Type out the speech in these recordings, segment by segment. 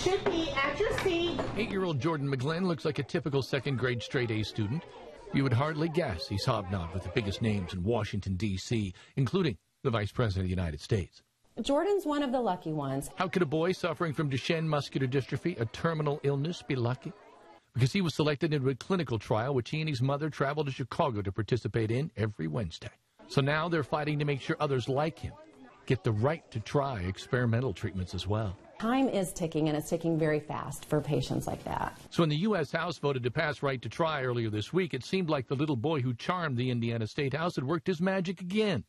should be at your seat. 8-year-old Jordan McGlynn looks like a typical second-grade straight-A student. You would hardly guess he's hobnobbed with the biggest names in Washington, D.C., including the Vice President of the United States. Jordan's one of the lucky ones. How could a boy suffering from Duchenne muscular dystrophy, a terminal illness, be lucky? Because he was selected into a clinical trial which he and his mother traveled to Chicago to participate in every Wednesday. So now they're fighting to make sure others like him get the right to try experimental treatments as well. Time is ticking, and it's ticking very fast for patients like that. So when the U.S. House voted to pass right to try earlier this week, it seemed like the little boy who charmed the Indiana State House had worked his magic again.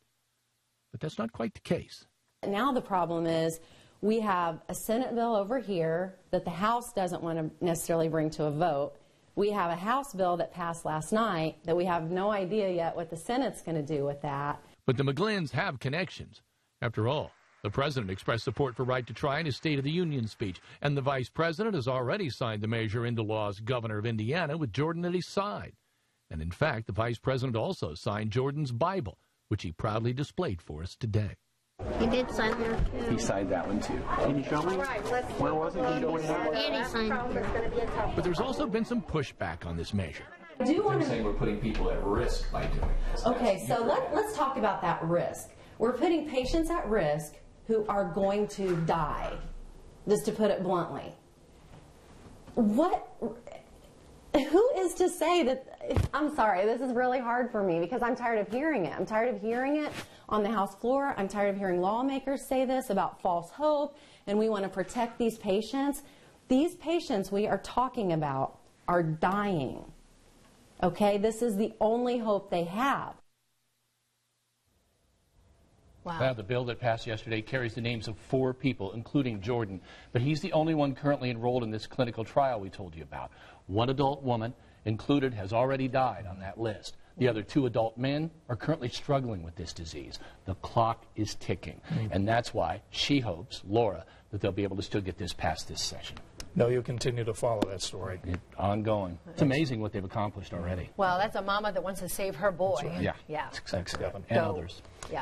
But that's not quite the case. Now the problem is we have a Senate bill over here that the House doesn't want to necessarily bring to a vote. We have a House bill that passed last night that we have no idea yet what the Senate's going to do with that. But the McGlynns have connections. After all, the president expressed support for right to try in his State of the Union speech, and the vice president has already signed the measure into law as governor of Indiana with Jordan at his side. And in fact, the vice president also signed Jordan's Bible, which he proudly displayed for us today. He did sign that too. He signed that one too. Can you show me? Where was it? Can you show me that? And he signed it. But there's also been some pushback on this measure. I do want to Saying we're putting people at risk by doing this. Okay, so let's talk about that risk. We're putting patients at risk who are going to die, just to put it bluntly. Who is to say that, I'm sorry, this is really hard for me because I'm tired of hearing it. I'm tired of hearing it on the House floor. I'm tired of hearing lawmakers say this about false hope, and we want to protect these patients. These patients we are talking about are dying. Okay, this is the only hope they have. Wow. Now, the bill that passed yesterday carries the names of 4 people, including Jordan, but he's the only one currently enrolled in this clinical trial we told you about. One adult woman included has already died on that list. The other 2 adult men are currently struggling with this disease. The clock is ticking, and that's why she hopes, Laura, that they'll be able to still get this past this session. No, you'll continue to follow that story. Ongoing. It's amazing what they've accomplished already. Well, that's a mama that wants to save her boy. Right. Yeah. Yeah. Thanks, Kevin. And others. Yeah.